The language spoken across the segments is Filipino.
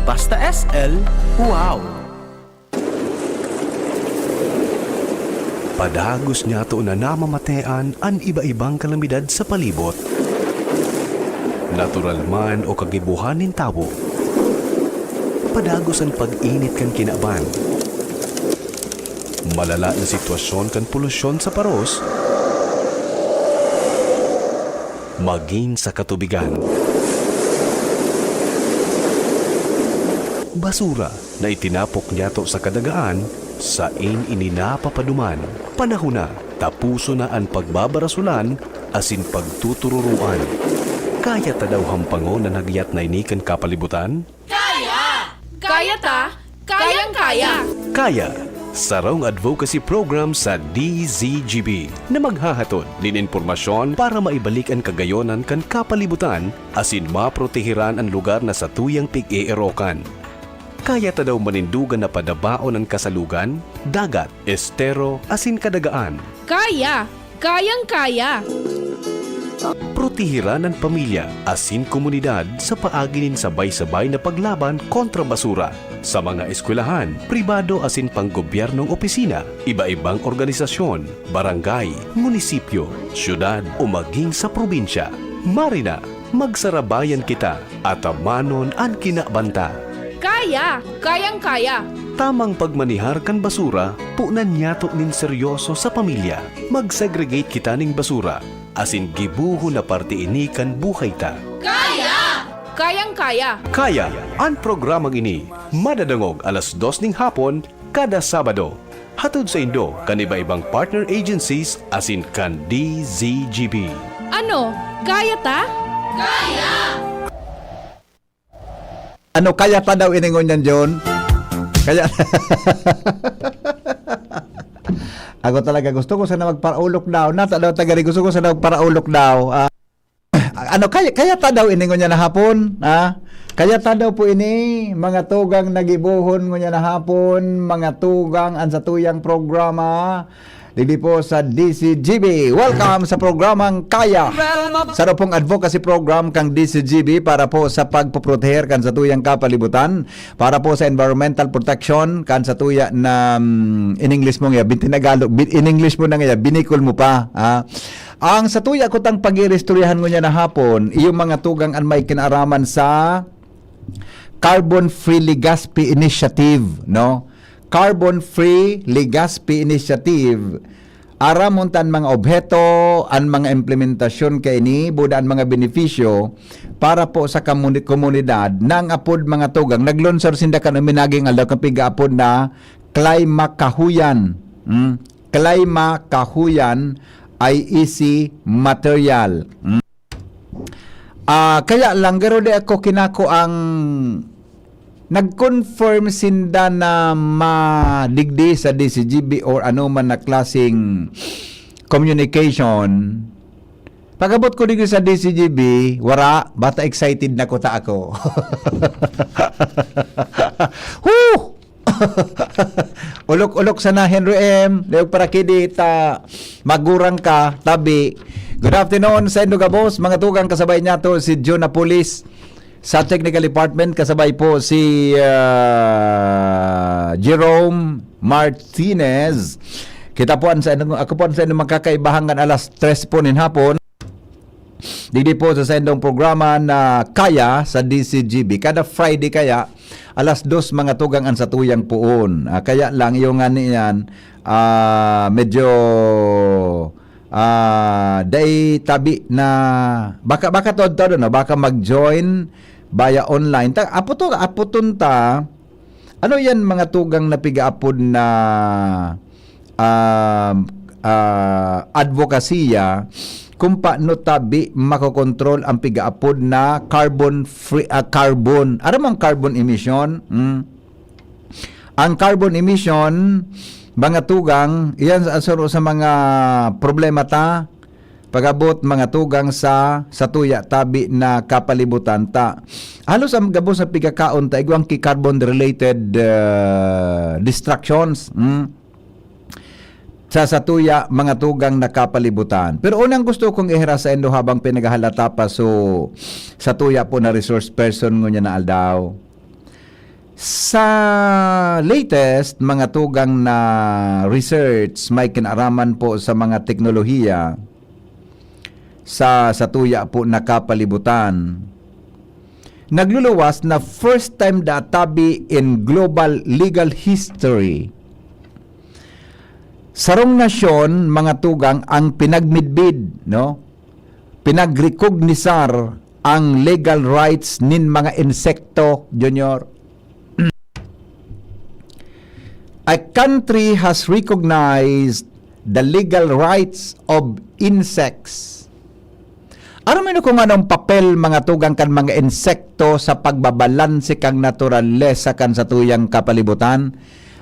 Basta SL, wow! Padagos niya to na namamatean ang iba-ibang kalamidad sa palibot. Natural man o kagibuhan ng tao. Padagos ang pag-init kan kinaban. Malala na sitwasyon kan polusyon sa paros. Maging sa katubigan. Basura na itinapok niya to sa kadagaan sa ininapapaduman. Panahon na, tapuso na ang pagbabarasulan asin pagtutururuan. Kaya ta daw hampango na nagyat na inikan kapalibutan? Kaya ta, kayang-kaya. Kaya! Sarong advocacy program sa DZGB na maghahatod din impormasyon para maibalik ang kagayonan kan kapalibutan asin maprotehiran ang lugar na sa tuyang pig-eerokan. Kaya ta daw manindugan na padabaon ang kasalugan, dagat, estero, asin kadagaan. Kaya, kayang-kaya. Protehiran ang pamilya, asin komunidad sa paaginin sabay-sabay na paglaban kontra basura. Sa mga eskwelahan, pribado asin panggobyernong opisina, iba-ibang organisasyon, barangay, munisipyo, syudad o maging sa probinsya. Marina, magsarabayan kita at amanon ang kinabanta. Kaya, kayang-kaya. Tamang pagmanihar kan basura, punan niyato nin seryoso sa pamilya. Mag-segregate kita ning basura, asin gibuho na parte ini kan buhay ta. Kaya! Kayang-kaya. Kaya, ang programang ini, madadangog alas 2 ning hapon, kada Sabado. Hatod sa Indo, kan iba-ibang partner agencies, asin kan DZGB. Ano, kaya ta? Ano kaya ta daw iningon yan, John? Kaya... Ako talaga gusto ko sana magparaulok daw. Nata daw tagari gusto ko sana magparaulok daw. Ano kaya ta daw iningon niya na hapon? Kaya ta daw po ini mga tugang nagibuhon ngo niya na hapon, mga tugang ang sa tuyang programa. Dili po sa DCGB. Welcome sa programang Kaya. Sa pong advocacy program kang DCGB para po sa pagpoproteher kan sa tuyang kapalibutan, para po sa environmental protection kan sa tuya na in English mo nga bitinagalog, in English mo na nga binikol mo pa. Ang sa tuya ko tang pagirestoryahan mo niya na hapon, iyong mga tugang an may kinaraman sa Carbon Free Legazpi Initiative, no? Carbon Free Legazpi Initiative. Aramon tan mga objeto, ang mga implementasyon kay ni, buda ang mga benepisyo para po sa komunidad ng apod mga tugang. Naglonsor sinda kan minaging alaw kapiga apod na Klima Kahuyan. Klima Kahuyan ay easy material. Kaya lang garo de ako kinako ang nag-confirm sinda na madigdi sa DCGB or ano man na klaseng communication. Pagabot ko digdi sa DCGB, wara, bata excited na ko ta ako. Woo! Ulok-ulok sa na Henry M. Leog para kidita, magurang ka, tabi. Good afternoon sa Indogabos, mga tugang kasabay niya to si John Napolis. Sa Technical Department, kasabay po si Jerome Martinez. Kita po ako po sa inyong magkakaibahangan alas 3 po nin hapon. Digdi po sa sendong programa na Kaya sa DCGB. Kada Friday kaya, alas 2 mga tugang ang sa tuyang puon. Kaya lang yung yan, medyo day tabi na baka todo no, baka mag-join via online. Aputon ta, ano yan mga tugang na pigaapod na advokasya kung paano tabi makokontrol ang pigaapod na carbon free carbon. Ano mang carbon emission? Ang carbon emission, mga tugang, iyan sa mga problema ta pagabot mga tugang sa tuya tabi na kapalibutan ta. Halos ang gabos sa pigakaon ta igwang ki carbon related distractions sa tuya mga tugang na kapalibutan. Pero unang gusto kong ihira sa endo habang pinagahalata pa sa tuya po na resource person ngunya na aldaw. Sa latest mga tugang na research may kinaraman po sa mga teknolohiya sa tuya po na kapalibutan, nagluluwas na first time databi in global legal history. Sarong nasyon mga tugang ang pinagmidbid, no? Pinagrecognisar ang legal rights nin mga insekto, Junior. A country has recognized the legal rights of insects. Ano man kung anong papel mga tugang kan mga insekto sa pagbabalanse kang naturalesa kan sa tuyang kapalibutan?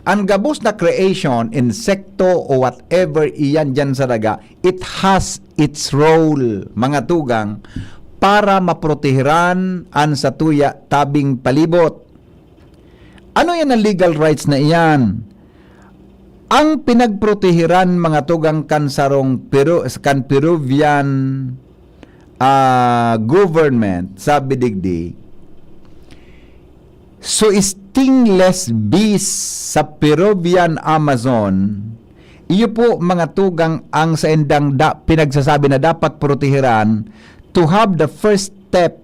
Ang gabos na creation, insekto o whatever iyan dyan sa daga, it has its role, mga tugang, para maprotehiran ang sa tuya tabing palibot. Ano yan ang legal rights na iyan? Ang pinagprotehiran mga tugang kansarong kan Peruvian government, sabi digdi, so stingless bees sa Peruvian Amazon, iyo po mga tugang ang sa endang pinagsasabi na dapat protehiran to have the first step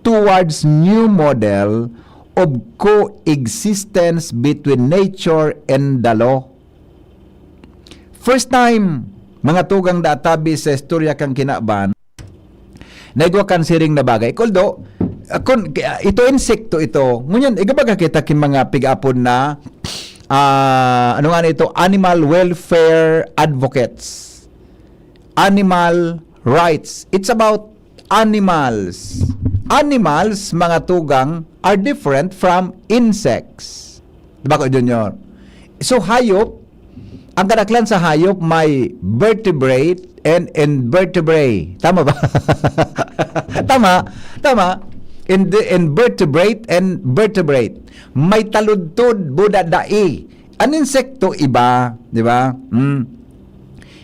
towards new model of coexistence between nature and the law. First time, mga tugang databi sa istorya kang kinaban, naigwa kan siring na bagay. Kuldo, ito insekto ito, ngunyan, igabaga kita kin mga pig-apon na, ano nga ito, animal welfare advocates. Animal rights. It's about animals. Animals, mga tugang, are different from insects. Diba ko, Junior? So, hayop, ang kadaklan sa hayop may vertebrate and invertebrate. Tama ba? Tama. Invertebrate and vertebrate. May taludtod, budadai. Ang insekto iba, di ba?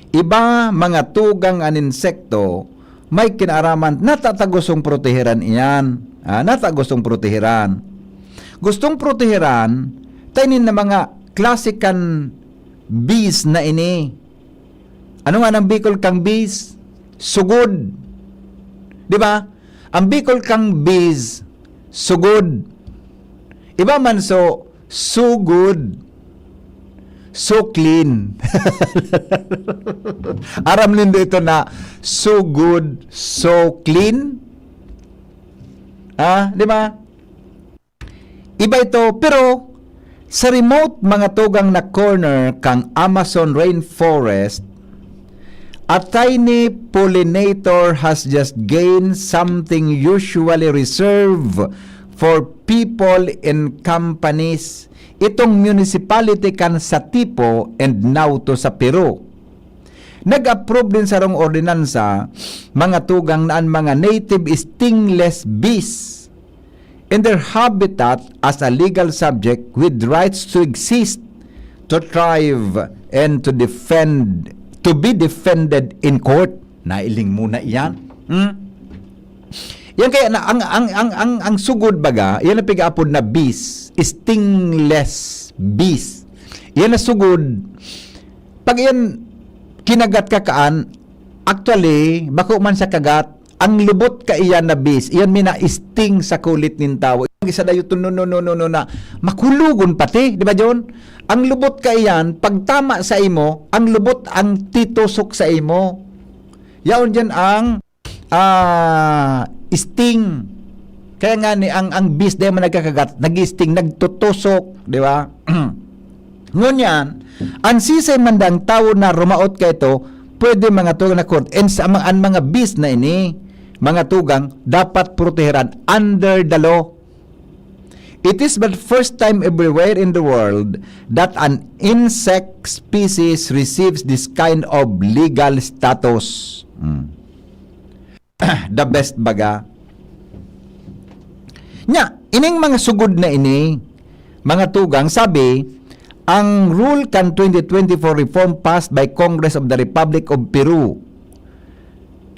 Iba mga tugang ang insekto, may kinaraman, natatagusong protehiran iyan. Natagusong protehiran. Gustong protehiran, tainin na mga klasikan bees na ini. Ano nga ang Bicol kang bees? Sugod. Di ba? Ang Bicol kang bees, sugod. Iba man so good, so clean. Aram nindo ito na so good, so clean. Di ba? Iba ito, pero sa remote mga tugang na corner kang Amazon rainforest, a tiny pollinator has just gained something usually reserved for people in companies. Itong municipality kan sa Tipo and Nauto sa Peru. Nag-approve din sa rong ordinansa mga tugang naan mga native stingless bees in their habitat as a legal subject with rights to exist, to thrive, and to be defended in court. Nailing muna iyan. Yan kaya na ang sugod baga, yan ang pig-apod na bees, stingless bees. Yan na sugod. Pag yan kinagat ka kaan, actually, bako man sa kagat, ang lubot ka iyan na bees, iyan mina sting sa kulit nin tao. Isa dayo no na makulugon pati, di ba John? Ang lubot ka iyan, pag tama sa imo, ang lubot ang titusok sa imo. Yaon dyan ang sting. Kaya nga ni ang bees dahil man nagkakagat, nag-sting, nagtutusok, di ba? Ngunyan, ang sisay mandang tao na rumaot ka ito, pwede mga tugang na court. And sa mga bees na ini, mga tugang, dapat proteheran under the law. It is but first time everywhere in the world that an insect species receives this kind of legal status. The best baga. Nya, ining mga sugod na ini, mga tugang, sabi, ang Rule Can 2024 reform passed by Congress of the Republic of Peru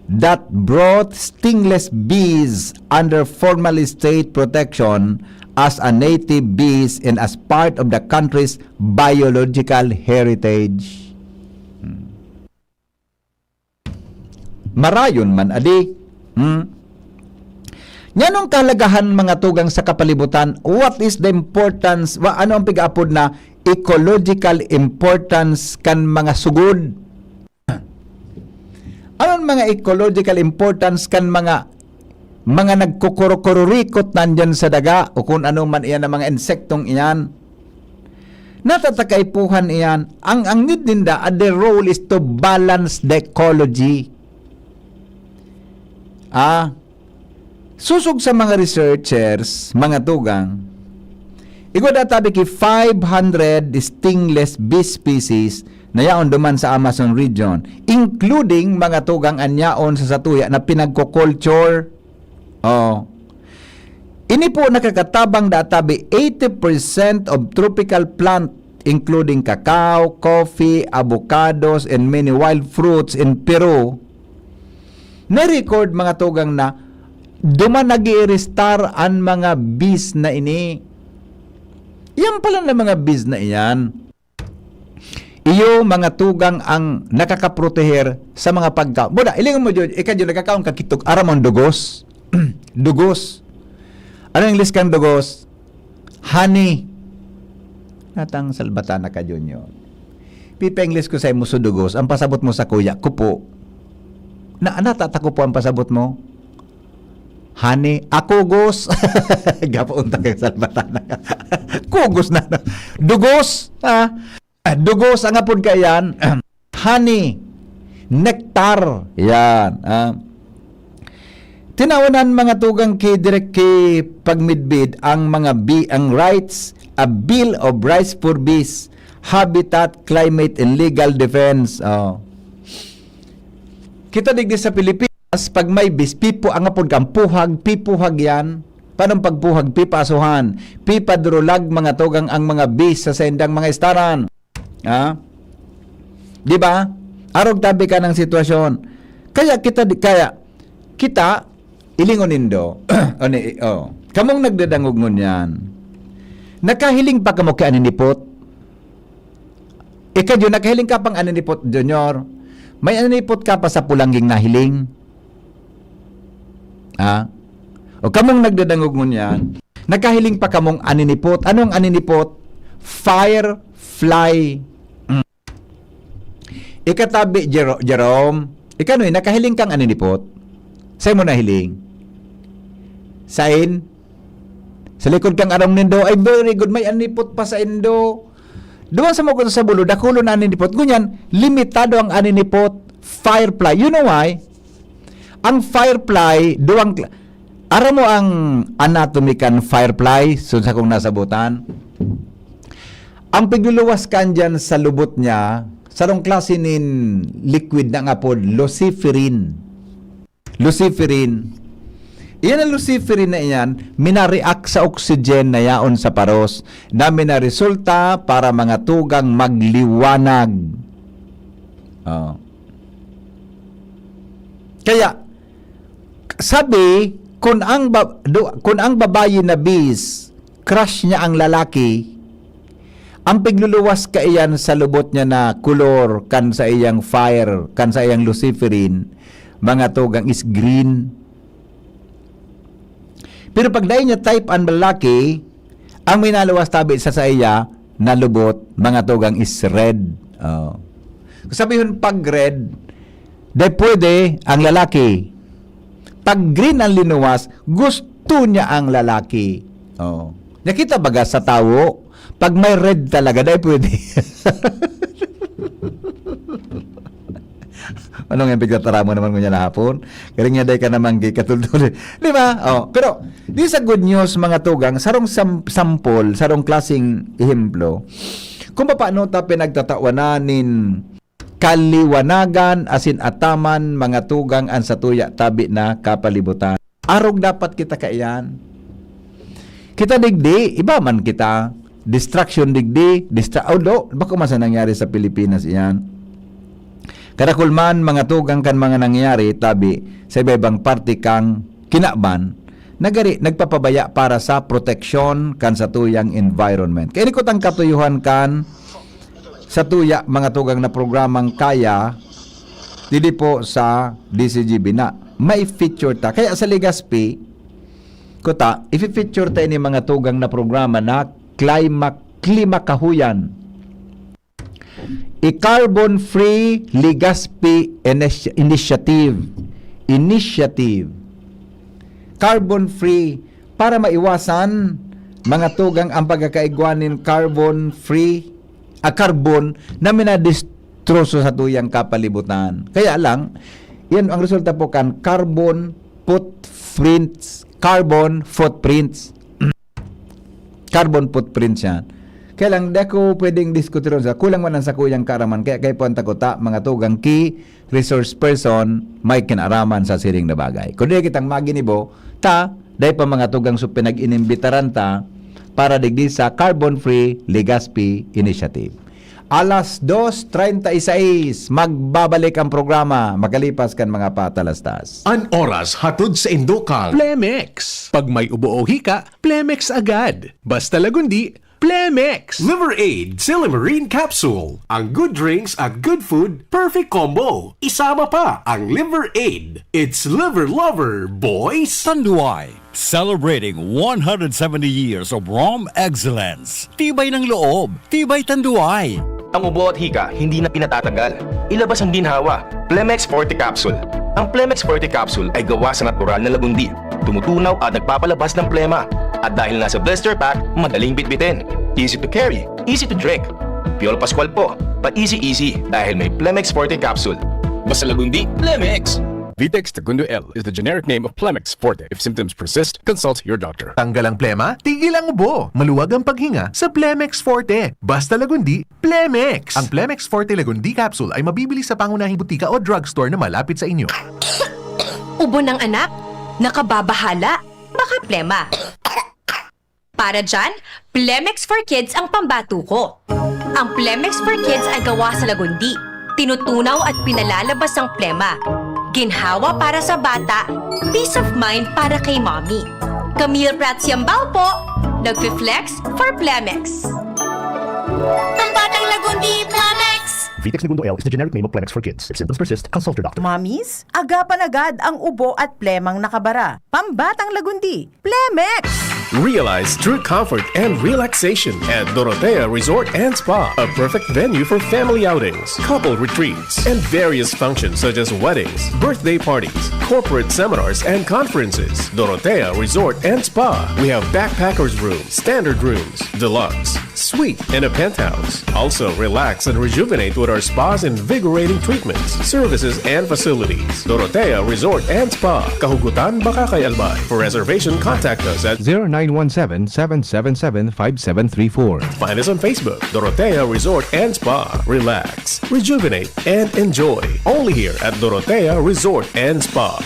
that brought stingless bees under formal state protection as a native bees and as part of the country's biological heritage. Marayon man adi. Nyanong kalagahan mga tugang sa kapalibutan, what is the importance, ano ang pig-apod na ecological importance kan mga sugod? Ano mga ecological importance kan mga nagkukururikot nandyan sa daga o kung ano man iyan ang mga insektong iyan? Natatakaipuhan iyan. Ang need ninda, the role is to balance the ecology. Susog sa mga researchers, mga tugang, igod ki 500 stingless bee species na yaon duman sa Amazon region, including mga tugang anyaon sa satuya na pinagko-culture. Ini po nakakatabang databi 80% of tropical plant including cacao, coffee, avocados, and many wild fruits in Peru. Na-record mga tugang na duman nag-i-restar ang mga bees na ini. Yan pala na mga bees na iyan. Iyo mga tugang ang nakakaproteher sa mga pagkaon. Buda, ilingon mo dyan, ikadyo nagkakaon kakitog, aramon dugos. Dugos. Ano ang English kang dugos? Honey. Natang salbata na ka dyan yun. Pipa English ko sa muso dugos, ang pasabot mo sa kuya, kupo. Natatako po ang pasabot mo? Honey, akugos. Gapaunta kang salbata na ka. Kugos na. Dugos. Dugos ang apod ka yan. Honey. Nectar. Yan. Tinawanan mga tugang direct kay pagmidbid ang mga bee, ang rights, a bill of rights for bees, habitat, climate, and legal defense. Kita digdi sa Pilipinas, pag may bees, pipo ang apod kang puhag, pipuhag yan. Paano pagpuhag, pipasuhan, pipadrulag mga tugang ang mga bees sa sendang mga istaran. Di ba? Arog tabi ka ng sitwasyon. Kaya kita ilingon nindo. Kamong nagdadangog ngun yan. Nakahiling pa kamo kay aninipot. Ikadyo nakahiling ka pang aninipot, Junior. May aninipot ka pa sa pulangging nahiling. O kamong nagdadangog ngun yan. Nakahiling pa kamong aninipot. Anong aninipot? Firefly. Ikatabi, Jerome, ikano'y nakahiling kang aninipot? Sa'yo mo nahiling? Sain? Sa likod kang arong nindo, ay very good, may aninipot pa sa indo. Doon sa mga sa bulo, dakulo na aninipot. Ngunyan, limitado ang aninipot, firefly. You know why? Ang firefly, aram mo ang anatomy kan firefly, sa kong nasabutan. Ang pigluluwas kan dyan sa lubot niya, sarong klase nin liquid na nga po, luciferin. Luciferin. Iyan ang luciferin na iyan, minareact sa oxygen na yaon sa paros, na minaresulta para mga tugang magliwanag. Kaya, sabi, kung ang babae na bees, crush niya ang lalaki, ang pigluluwas ka iyan sa lubot niya na kulor kan sa iyang fire, kan sa iyang luciferin, mga tugang is green. Pero pag dahil niya type ang lalaki, ang minaluwas tabi sa iya na lubot, mga tugang is red. Sabihin pag red, dahil pwede ang lalaki. Pag green ang linuwas, gusto niya ang lalaki. Nakita baga sa tao, pag may red talaga, dahil pwede. Anong yung pigtatara mo naman kunya na hapon? Galing niya dahil ka naman katultuloy. Di ba? Pero, di sa good news, mga tugang, sarong sample, sarong klaseng ehemplo, kung paano ta pinagtatawanin kaliwanagan, asin ataman, mga tugang, ang satuya, tabi na kapalibutan. Arog dapat kita kaiyan. Kita digdi, iba man kita. Distraction digdi, although, baka masa nangyari sa Pilipinas iyan. Kadakulman, mga tugang kan mga nangyari, tabi, sa iba-ibang party kang kinaban, nagpapabaya para sa proteksyon kan sa tuyang environment. Kaya ko tang katuyuhan kan sa tuya mga tugang na programang kaya dili po sa DCGB na may feature ta. Kaya sa Legazpi kuta, i-feature ta ini mga tugang na programa na klima kahuyan. I-carbon free Legazpi initiative. Carbon free para maiwasan mga tugang ang pagkakaigwanin carbon free carbon na minadistroso sa tuyang kapalibutan. Kaya lang, yan ang resulta po kan carbon footprints. Carbon footprints yan. Kaya lang, di ako pwedeng diskutiron sa kulang man ang sa kuyang kaaraman. Kaya po ang takuta, mga tugang key resource person, may kinaraman sa siring na bagay. Kung di kitang maginibo, dahil pa mga tugang so pinag-inimbitaran ta para digdi sa carbon-free Legazpi Initiative. Alas 2:36, magbabalik ang programa. Magalipas kan mga patalastas. An oras hatod sa Indokang Plemex. Pag may ubo o hika, Plemex agad. Basta lagundi, Plemex. Liver Aid Silimarine Capsule. Ang good drinks at good food, perfect combo. Isama pa ang Liver Aid. It's liver lover, boys! Tanduay, celebrating 170 years of Rom excellence. Tibay ng loob, tibay Tanduay. Ang ubo at hika hindi na pinatatagal. Ilabas ang ginhawa. Plemex Forte Capsule. Ang Plemex Forte Capsule ay gawa sa natural na lagundi. Tumutunaw at nagpapalabas ng plema. At dahil nasa blister pack, madaling bitbitin. Easy to carry, easy to drink. Piol Pascual po, pa easy dahil may Plemex Forte Capsule. Basta lagundi, Plemex! Vitex Segundo L is the generic name of Plemex Forte. If symptoms persist, consult your doctor. Tanggal ang plema, tigil ang ubo. Maluwag ang paghinga sa Plemex Forte. Basta lagundi, Plemex! Ang Plemex Forte Lagundi Capsule ay mabibili sa pangunahing butika o drugstore na malapit sa inyo. Ubo ng anak? Nakababahala? Baka plema. Para dyan, Plemex for Kids ang pambato ko. Ang Plemex for Kids ay gawa sa lagundi. Tinutunaw at pinalalabas ang plema. Ginhawa para sa bata, peace of mind para kay mommy. Camille Prats Yambao po, nagfi-flex for Plemex. Pambatang lagundi, Plemex! Vitex Segundo L is the generic name of Plemex for kids. If symptoms persist, consult your doctor. Mommies, agapan agad ang ubo at plemang nakabara. Pambatang lagundi, Plemex! Realize true comfort and relaxation at Dorotea Resort and Spa, a perfect venue for family outings, couple retreats, and various functions such as weddings, birthday parties, corporate seminars, and conferences. Dorotea Resort and Spa. We have backpackers rooms, standard rooms, deluxe, suite, and a penthouse. Also, relax and rejuvenate with our spa's invigorating treatments, services, and facilities. Dorotea Resort and Spa, Kahugutan, Bakakay, Albay. For reservation, contact us at 0917-777-5734. Find us on Facebook, Dorotea Resort and Spa. Relax, rejuvenate, and enjoy. Only here at Dorotea Resort and Spa.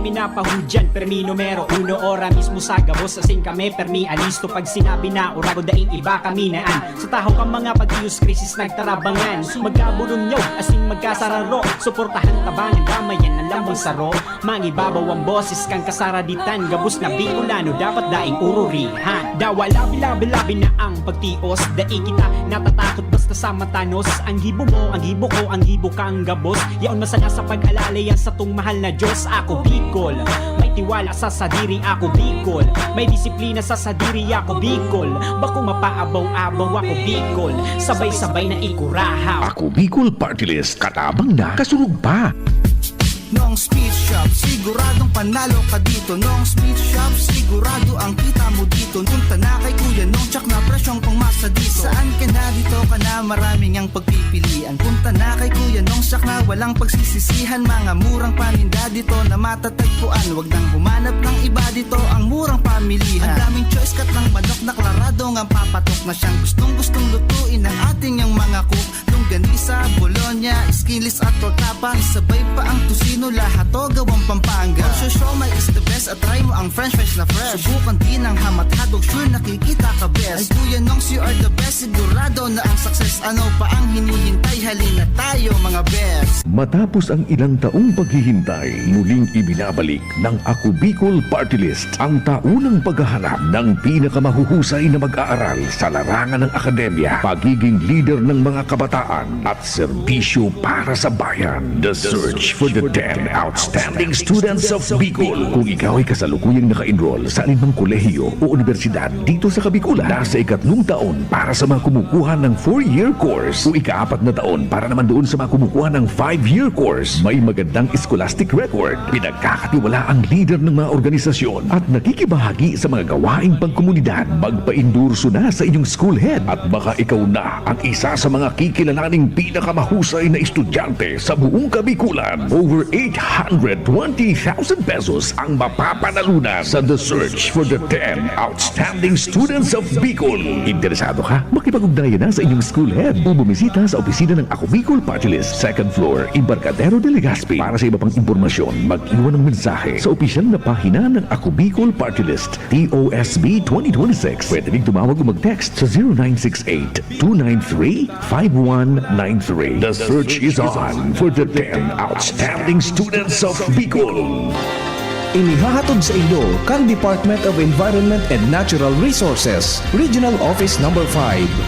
Minapahudyan, permi numero uno, ora mismo sa gabos. Asing kami, permi alisto. Pag sinabi na urago daing iba kami naan. Sa taho kang mga pag-ius krisis nagtarabangan. Magkabulong nyo, asing magkasararo. Suportahan tabangan, damayan ng lambang saro. Mangibabaw ang boses kang kasaraditan. Gabos na Bicolano, dapat daing ururihan. Dawa labi-labi na ang pagtios. Daing kita natatakot basta sa matanos. Ang hibo mo, ang hibo ko, ang hibo kang gabos. Yaon masaya sa pag-alala yan sa tung mahal na Diyos. Ako Bicol, may tiwala sa sadiri ako Bicol. May disiplina sa sadiri ako Bicol. Bako mapaabaw-abaw ako Bicol. Sabay-sabay na ikurahaw. Ako Bicol Party List, katabang na, kasurug pa. Nong Speed Shop, siguradong panalo ka dito. Nong Speed Shop, sigurado ang kita mo dito. Punta na kay Kuya Nong, tsak na presyong pangmasa dito. Saan ka na dito ka na, maraming ang pagpipilian. Punta na kay Kuya Nong, tsak na walang pagsisisihan. Mga murang paninda dito na matatagpuan. Huwag nang humanap ng iba dito, ang murang pamilihan. Ang daming choice kat ng manok na klaradong ang papatok na siyang gustong lutuin ng ating yung mga cook. Longganisa, Bologna, skinless at tortapa. Sabay pa ang tusino, lahat to gawang Pampanga. Siomai is the best at try mo ang french fries na fresh. Subukan din ang ham at hotdog, sure nakikita ka best. Ay Kuya Nongs, you are the best, sigurado na ang success. Ano pa ang hinihintay, halina tayo mga best. Matapos ang ilang taong paghihintay, muling ibinabalik ng Ako Bicol Party List ang taunang paghahanap ng pinakamahuhusay na mag-aaral sa larangan ng akademya, pagiging leader ng mga kabataan at serbisyo para sa bayan. The search for the 10 outstanding students of Bicol. Kung ikaw ay kasalukuyang naka-enroll sa anumang kolehiyo o universidad dito sa Kabikulan, nasa ikatlong taon para sa mga kumukuha ng 4-year course o ika-4 na taon para naman doon sa mga kumukuha ng 5-year course, may magandang scholastic record, pinagkakatiwala ang leader ng mga organisasyon at nakikibahagi sa mga gawaing pangkomunidad. Magpa-endorso na sa inyong school head at baka ikaw na ang isa sa mga kikilalaning pinakamahusay na estudyante sa buong Kabikulan. Over 820,000 pesos ang mapapanalunan sa The Search for the 10 Outstanding Students of Bicol. Interesado ka? Makipag-ugnayan na sa inyong school head o bumisita sa opisina ng Ako Bicol Party List, 2nd floor, Embarcadero de Legazpi. Para sa iba pang impormasyon, mag-iwan ng mensahe sa opisyal na pahina ng Ako Bicol Party List, TOSB 2026. Pwede rin tumawag o mag-text sa 0968-293-5193. The search is on for the 10 outstanding students of Bicol. Inihahatod sa inyo kang Department of Environment and Natural Resources, Regional Office No. 5,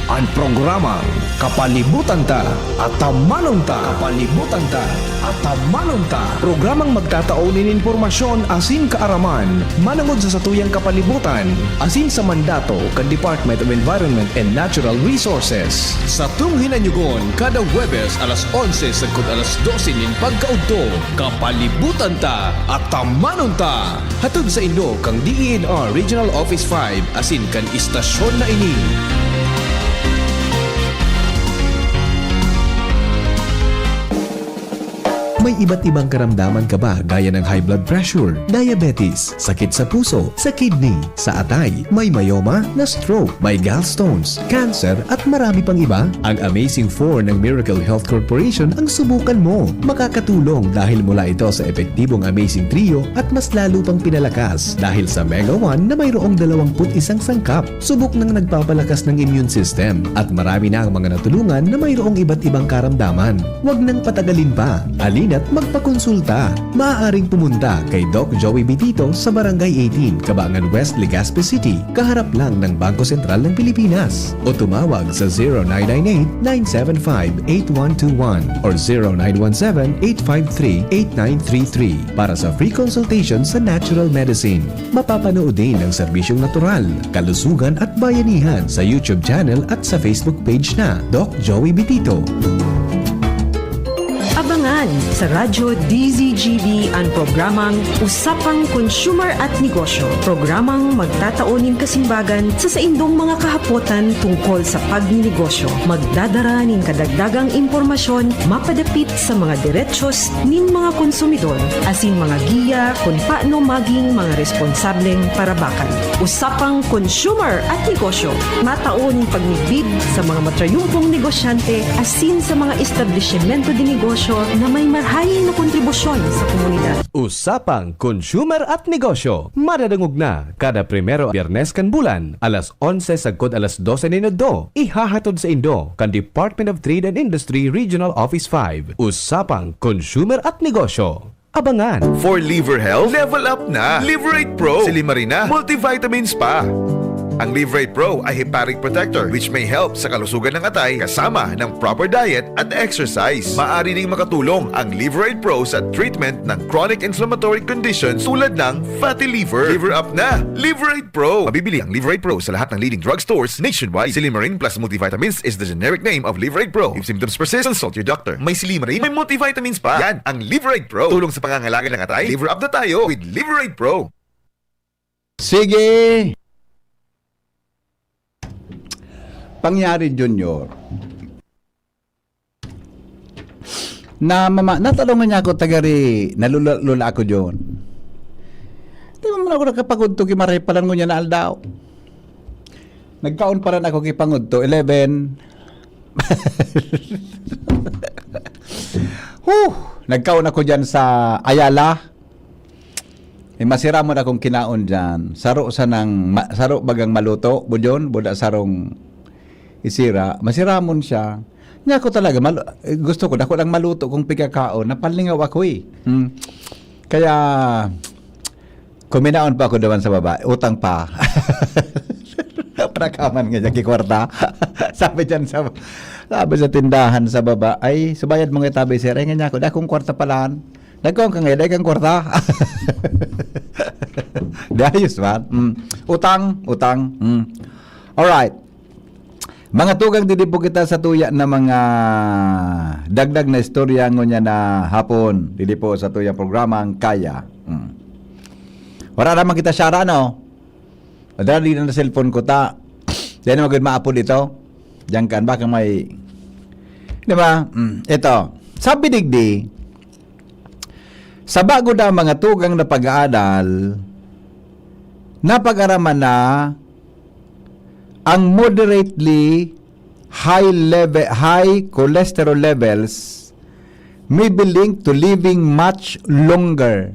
ang programang Kapalibutan Ta at Tamanong Ta. Kapalibutan Ta at Tamanong Ta. Programang magtataonin informasyon asin kaaraman, manangod sa satuyang kapalibutan, asin sa mandato kang Department of Environment and Natural Resources. Sa tunghinanyugon, kada Huwebes alas 11 sagkod alas 12 nin pagkaudto, Kapalibutan Ta at Tamanong Ta. Hatod sa inyo kang DENR Regional Office 5 asin kan istasyon na ini. May iba't ibang karamdaman ka ba gaya ng high blood pressure, diabetes, sakit sa puso, sa kidney, sa atay, may myoma, na stroke, may gallstones, cancer at marami pang iba? Ang Amazing 4 ng Miracle Health Corporation ang subukan mo. Makakatulong dahil mula ito sa epektibong Amazing Trio at mas lalo pang pinalakas dahil sa Mega 1 na mayroong 21 sangkap. Subok ng nagpapalakas ng immune system at marami na ang mga natulungan na mayroong iba't ibang karamdaman. Huwag nang patagalin pa. Alin at magpakonsulta. Maaaring pumunta kay Doc Joey Bitito sa Barangay 18, Cabangan West, Legazpi City, kaharap lang ng Bangko Sentral ng Pilipinas. O tumawag sa 0998-975-8121 or 0917-853-8933 para sa free consultation sa natural medicine. Mapapanood din ang serbisyong natural, kalusugan at bayanihan sa YouTube channel at sa Facebook page na Doc Joey Bitito. Abangan sa Radyo DZGB ang programang Usapang Consumer at Negosyo. Programang magtataunin kasimbagan sa saindong mga kahapotan tungkol sa pagninegosyo. Magdadara nin kadagdagang impormasyon mapadapit sa mga diretsyon nin mga konsumidor asin mga giya kung paano maging mga responsableng parabakan. Usapang Consumer at Negosyo. Mataon pagnibid sa mga matrayumpong negosyante asin sa mga establishmento de negosyo na may marhayin na kontribusyon sa komunidad. Usapang Consumer at Negosyo. Madadangog na kada primero Biyernes kan bulan, alas 11 sagkod alas 12 ninudo. Ihahatod sa Indo kan Department of Trade and Industry Regional Office 5. Usapang Consumer at Negosyo. Abangan. For liver health, level up na. Liverate Pro. Silimarina, multivitamins pa. Ang Liverate Pro ay hepatic protector which may help sa kalusugan ng atay kasama ng proper diet at exercise. Maaari ding makatulong ang Liverate Pro sa treatment ng chronic inflammatory conditions tulad ng fatty liver. Liver up na! Liverate Pro! Mabibili ang Liverate Pro sa lahat ng leading drugstores nationwide. Silimarin plus multivitamins is the generic name of Liverate Pro. If symptoms persist, consult your doctor. May Silimarin, may multivitamins pa. Yan ang Liverate Pro. Tulong sa pangangalaga ng atay. Liver up na tayo with Liverate Pro. Sige! Pangyari Junior na natalungan niya ako tagari nalula ako John. Di mo ako nakapagudto kimaray palang niya na aldaw. Nagkaon pa rin ako kipangudto 11 Nagkaon ako dyan sa Ayala. Masira mo na akong kinaon dyan. Saro bagang maluto. Budyon, buda sarong isira. Masira mo siya. Nga ako talaga, gusto ko, dako lang maluto kung pigakaon. Napalingaw ako eh. Kaya, kuminaon pa ako doon sa baba. Utang pa. Prakaman nga dyan, kikwarta. sabi sa tindahan sa baba, ay, subayad mo nga tabi, sir. Ay, nga ako, dakong kwarta palaan. Dagkong ka nga, dakong kwarta. Dayos ba? Utang. Alright. Mga tugang didi po kita sa tuya na mga dagdag na istorya ngonya na hapon. Didi po sa tuya programang Kaya. Wala naman kita syara, no? Madali na cellphone ko ta. Diyan magod maapod ito. Diyan kan, baka may... Di ba? Ito. Sabi digdi, sa bago na mga tugang na pag-aaral, napag-araman na ang moderately high cholesterol levels may be linked to living much longer.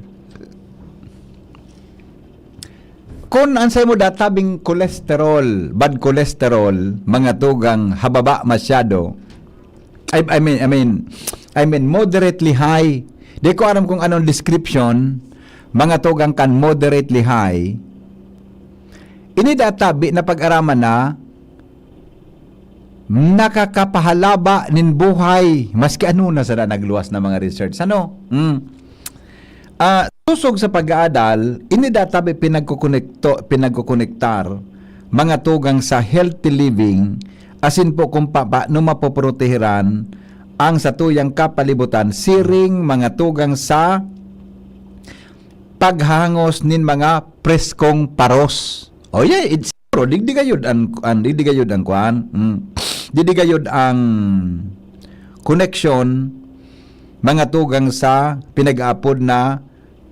Kung ansay mo databing cholesterol, bad cholesterol, mga tugang hababa masyado. I mean moderately high. Di ko alam kung anong description, mga tugang kan moderately high. Ini databi na pag-araman na nakakapahalaba nin buhay maski ano na sa nagluwas na mga research. Ano? Susog sa pag-aadal, ini databi pinagkukonektar mga tugang sa healthy living asin po kung paano mapoprotehiran ang satuyang kapalibutan siring mga tugang sa paghangos nin mga preskong paros. Oh yeah, it's pro digdigayod ang kuan. Digdigayod ang connection mga tugang sa pinag-aapod na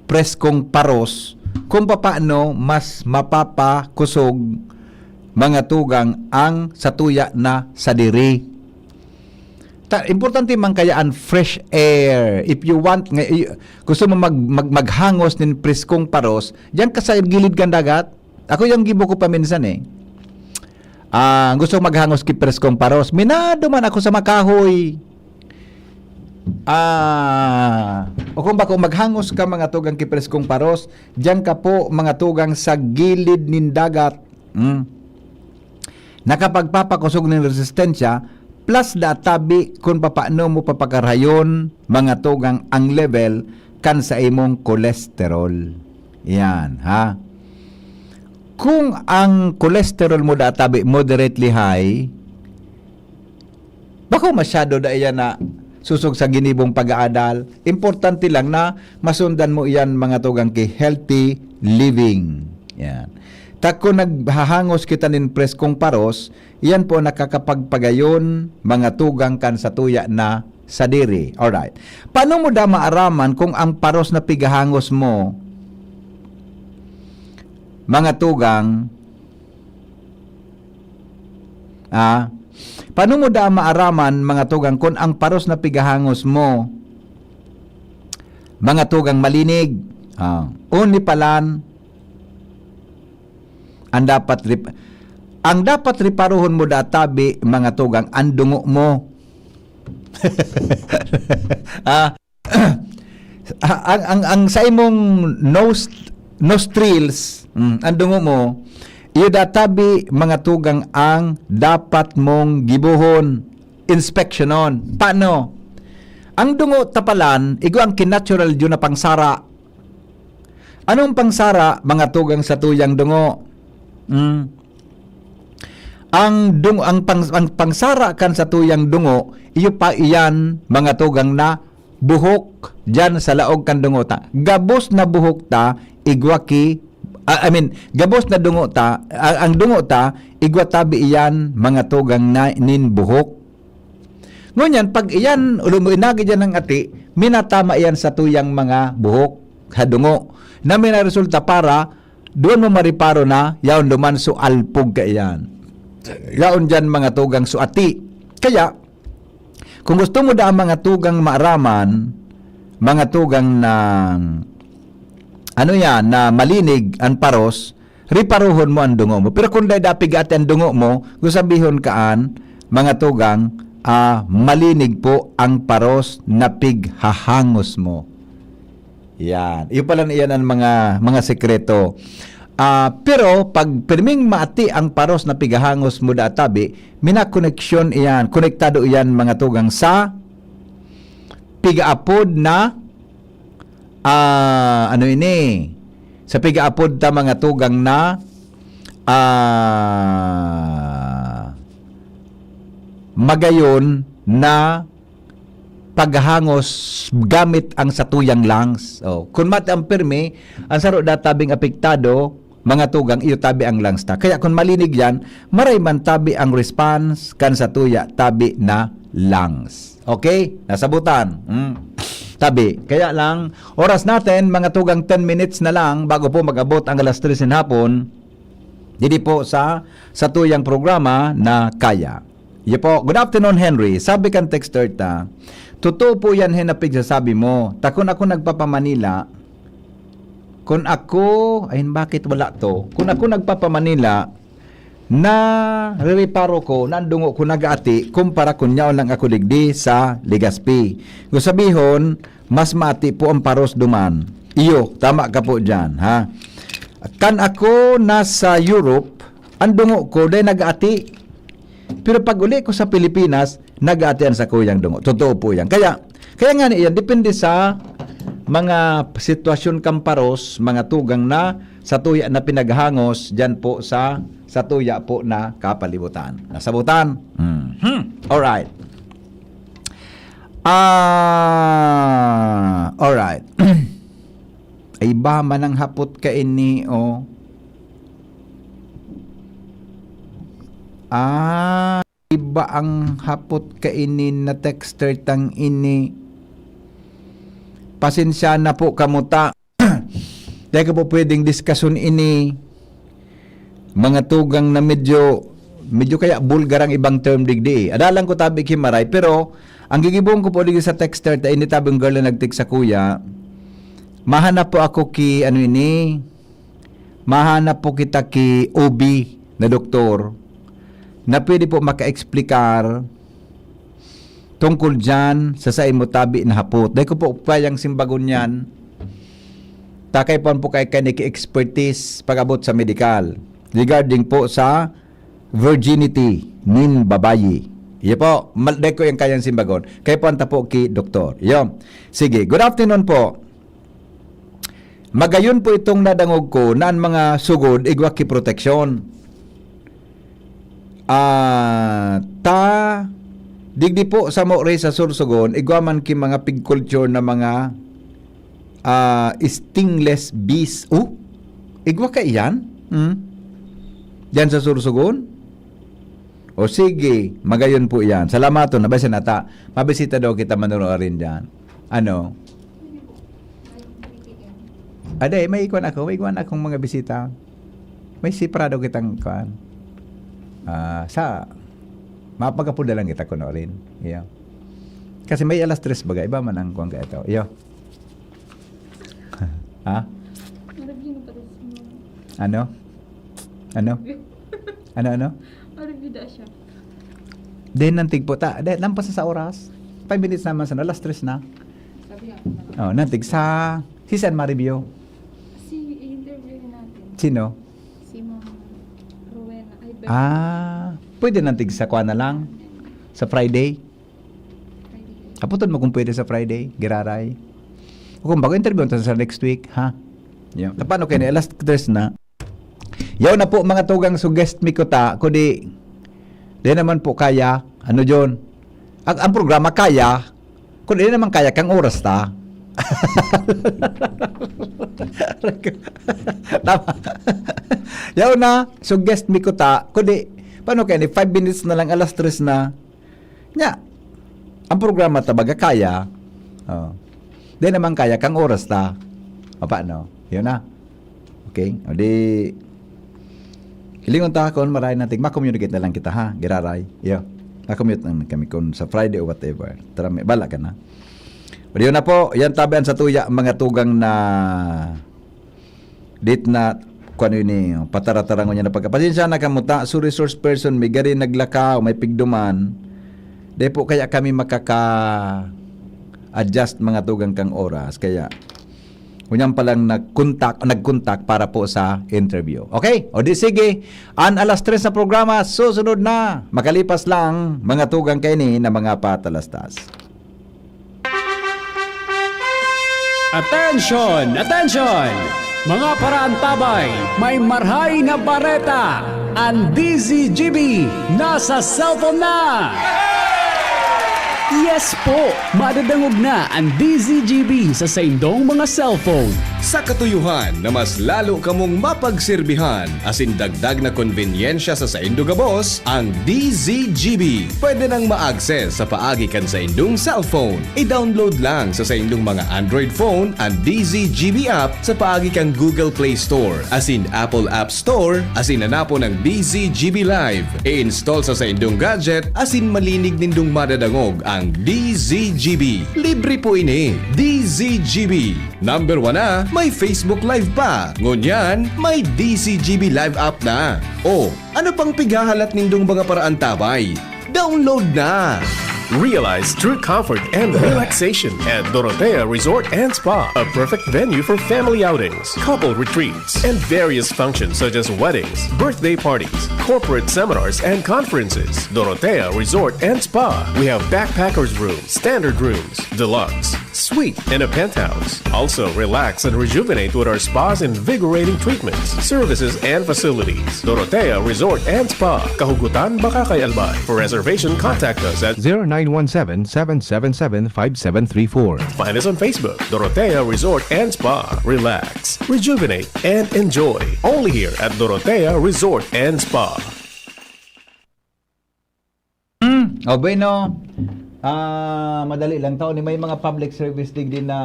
preskong paros kung paano mas mapapakusog mga tugang ang satuya na sadiri. Importante man kaya ang fresh air. If you want, gusto mo maghangos nin preskong paros, diyan ka sa gilid kang dagat. Ako yung gibo ko pa minsan eh. Gusto ko maghangos ki preskong paros. Minado man ako sa makahoy. O kung bako maghangos ka mga tugang ki preskong paros, diyan ka po mga tugang sa gilid nin dagat. Nakapagpapakusog ng resistensya plus databi kung paano mo papakarayon mga tugang ang level kan sa imong cholesterol. Yan, ha? Kung ang cholesterol mo databi moderately high, bako masyado da iyan na susog sa ginibong pag-aadal. Importante lang na masundan mo iyan mga tugang ki healthy living. Yan. Kung naghahangos kita nin preskong paros, iyan po nakakapagpagayon mga tugang kan sa tuya na sadiri. Alright. Paano mo da maaraman kung ang paros na pigahangos mo mga tugang, paano mo da maaraman mga tugang kung ang paros na pigahangos mo mga tugang malinig? Uni palan, ang dapat riparuhon mo databi mga tugang ang dungo mo. ang sa imong nostrils, ang dungo mo, iyo databi mga tugang ang dapat mong gibuhon, inspeksyonon. Paano? Ang dungo tapalan, igo ang kinatural yun na pangsara. Anong pangsara mga tugang sa tuyang dungo? Ang pangsara kan sa tuyang dungo, iyo pa iyan mga tugang na buhok dyan sa laog kan dungo ta. Gabos na buhok ta, igwaki, gabos na dungo ta, ang dungo ta, igwatabi iyan mga tugang na nin buhok. Ngunyan, pag iyan, umuinagi dyan ng ati, minatama iyan sa tuyang mga buhok, hadungo, na may resulta para, doon mo mariparo na, yaon duman so alpog ka iyan. Yaon dyan mga tugang so ati. Kaya, kung gusto mo da ang mga tugang maaraman, mga tugang na na malinig ang paros, riparuhon mo ang dungo mo. Pero kung dahil dapig ati ang dungo mo, gusabihon kaan, mga tugang, malinig po ang paros na pighahangos mo. Yan. Iyo pala iyan ang mga sekreto. Pero pag pirming maati ang paros na pigahangos mo da tabi, minakoneksyon iyan, konektado iyan mga tugang sa pigaapod na sa pigaapod ta mga tugang na magayon na paghangos gamit ang satuyang lungs. Kung mat ang pirmi, ang saro databing apektado, mga tugang, iyo tabi ang lungs ta. Kaya kung malinig yan, maray man tabi ang response kan satuya tabi na lungs. Okay? Nasabutan. Tabi. Kaya lang, oras natin, mga tugang 10 minutes na lang bago po mag-abot ang alas 3 ng hapon, didi po sa satuyang programa na Kaya. Iyo po, good afternoon Henry. Sabi kan texter ta, totoo po yan hinapig sa sabi mo. Takon ako nagpapamanila, kung ako, ayun bakit wala to? Kung ako nagpapamanila, na reparo ko, nandungo ko nag-ati, kumpara kunyaw lang ako ligdi sa Legazpi. Gusto sabihon, mas mati po ang paros duman. Iyo, tama ka po dyan, ha? Kan ako nasa Europe, andungo ko, dahil nag-ati. Pero pag uli ko sa Pilipinas, nag-atian sa kuyang dungo. Totoo po yan. Kaya nga niyan, depende sa mga sitwasyon kamparos, mga tugang na sa tuya na pinaghangos dyan po sa tuya po na kapalibutan. Nasabutan? Alright. Alright. Ay ba man ang hapot ka ini o? Iba ang hapot ka ini na texter tang ini. Pasensya na po kamuta. Dahil ka po pwedeng diskusyon ini. Mga tugang na medyo kaya bulgar ang ibang term digdi. Adalan ko tabi kimaray. Pero, ang gigibong ko po digdi sa texter, ta ini tabing girl na nagtik sa kuya, mahanap po ako mahanap po kita ki OB na doktor, na pwede po maka-explikar tungkol dyan sa mo tabi na hapot. Dahil ko po payang simbagon yan, takay po kay expertise pag-abot sa medical regarding po sa virginity nin babayi. Iyo po, malday ko yung kayang simbagon. Kaya po anta po ki doktor. Iyo. Sige, good afternoon po. Magayon po itong nadangog ko na ang mga sugod igwa ki proteksyon. Digdi po sa Moray sa Sursugon, igwaman ki mga pig culture na mga stingless bees. Igwa ka iyan? Diyan sa Sursugon? O sige, magayon po iyan. Salamaton, nabasin ata. Mabisita daw kita manurorin diyan. Ano? Aday, may ikwan akong mga bisita. May sipra daw kitang ikwan. Mapagapunda lang kita kuno rin. Iyo. Kasi may alas 3 baga. Iba man ang kuwang ka ito. Iyo. Ha? Ano? Ano? Arabida siya. Then nantig po ta. Lampas sa oras. 5 minutes naman sa alas 3 na. Nantig sa si San Maribio. Interview natin. Sino? Si Ma'am Rowena. Pwede nantig sa kuha na lang. Sa Friday. Aputon mo kung pwede sa Friday. Giraray. O kung bago interview sa next week. Ha? Yo. Paano kayo na? Alas 3 na. Yaw na po mga tugang suggest mi ko ta. Kundi naman po kaya. Ano John? Ang programa kaya. Kundi naman kaya kang oras ta. Tama. Yaw na suggest mi ko ta. Kundi paano kayo? 5 minutes na lang, alas 3 na. Nya, ang programa tabaga kaya. Di naman kaya kang oras ta. O paano? Yun na. Okay? O di, hilingon ta kon maray natin. Ma-communicate na lang kita ha. Giraray. Yo. Nakamute na kami kung sa Friday or whatever. Tara, bala ka na. O yun na po, yan tabian sa tuya mga tugang na date na kung ano yun eh, patara-tarangon niya na pagkapasensya na kamuta, so resource person, may gari naglakaw, may pigduman, di po kaya kami makaka-adjust mga tugang kang oras, kaya kunyan palang nag-contact para po sa interview. Okay? O di sige, an alas 3 na programa, susunod na, makalipas lang mga tugang kayo ni na mga patalastas. Attention! Attention! Mga paraantabay, may marhay na bareta. Ang DZGB nasa cellphone na! Yes po! Madadangog na ang DZGB sa saindong mga cellphone. Sa katuyuhan na mas lalo kamong mapagsilbihan asin dagdag na konbenyensya sa saindo gabos, ang DZGB pwede nang ma-access sa paagi kan sa indong cellphone. I-download lang sa saindong mga Android phone ang DZGB app sa paagi kan Google Play Store asin Apple App Store asin hanapo ng DZGB Live. I-install sa saindong gadget asin malinig nindong madadangog ang DZGB. Libre po ini. DZGB. Number 1 na, may Facebook Live pa. Ngunyan, may DZGB Live app na. O, ano pang pigahalat nindong mga paraantabay? Download na! Realize true comfort and relaxation at Dorotea Resort and Spa, a perfect venue for family outings, couple retreats, and various functions such as weddings, birthday parties, corporate seminars, and conferences. Dorotea Resort and Spa. We have backpackers rooms, standard rooms, deluxe, suite, and a penthouse. Also, relax and rejuvenate with our spa's invigorating treatments, services, and facilities. Dorotea Resort and Spa, Kahugutan, Bakakay, Albay. For reservation, contact us at 0917-777-5734. Find us on Facebook, Dorotea Resort and Spa. Relax, rejuvenate, and enjoy. Only here at Dorotea Resort and Spa. O bueno, madali lang taon, may mga public service din na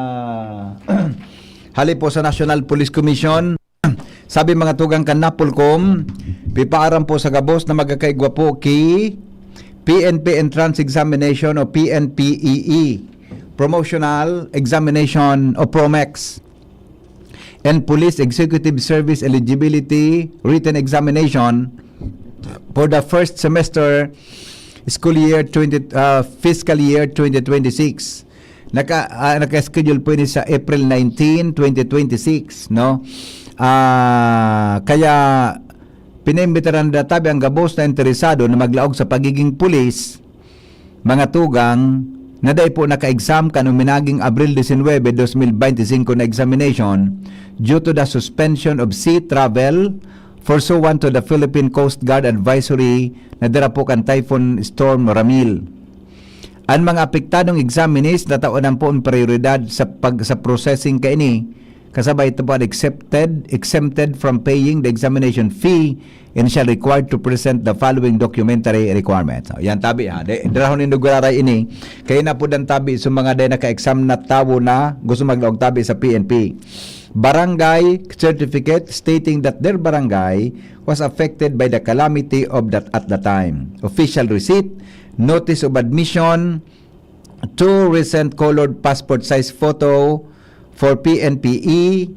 halip po sa National Police Commission. Sabi mga tugang kan Napolcom, pipaaram po sa gabos na magkakaigwa po ki PNP Entrance Examination o PNPEE, Promotional Examination o PROMEX, and Police Executive Service Eligibility Written Examination for the first semester fiscal year 2026. Naka-schedule po ini sa April 19, 2026, no? Kaya pinaimbitaran na tabi ang gabos na interesado na maglaog sa pagiging pulis, mga tugang, na day po naka-exam kanong minaging Abril 19, 2025 na examination due to the suspension of sea travel pursuant to the Philippine Coast Guard advisory na dira po kan Typhoon Storm Ramil. Ang mga apektadong examinees na taonan po ang prioridad sa processing kaini, kasabay ito po exempted from paying the examination fee and shall required to present the following documentary requirements. So, yan tabi ha. Drahon induguraray ini. Kaya na po dan tabi sa mga day naka-exam na tao na gusto maglaog tabi sa PNP. Barangay certificate stating that their barangay was affected by the calamity of that at the time. Official receipt, notice of admission, 2 recent colored passport size photo for PNPE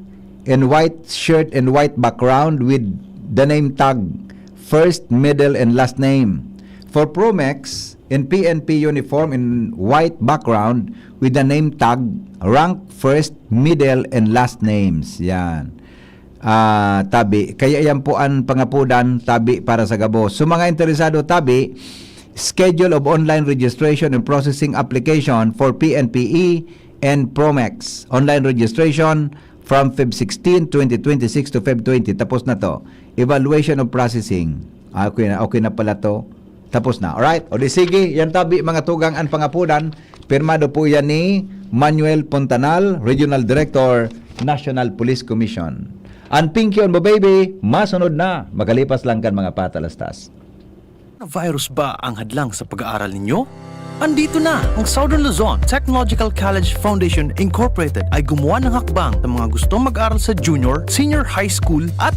in white shirt and white background with the name tag first, middle, and last name. For Promex, in PNP uniform in white background with the name tag rank first, middle, and last names. Yan. Tabi. Kaya yan po ang pangapudan tabi para sa gabos. So mga interesado tabi, schedule of online registration and processing application for PNPE and Promex. Online registration from Feb 16, 2026 to Feb 20. Tapos na to. Evaluation of processing. Okay na pala to. Tapos na. Alright? O di sige, yan tabi mga tugang ang pangapudan. Pirmado po yan ni Manuel Pontanal, Regional Director, National Police Commission. Ang Pinky on mo baby, masunod na. Magalipas lang kan mga patalastas. Virus ba ang hadlang sa pag-aaral ninyo? Andito na ang Southern Luzon Technological College Foundation Incorporated ay gumawa ng hakbang sa mga gustong mag-aral sa junior, senior high school at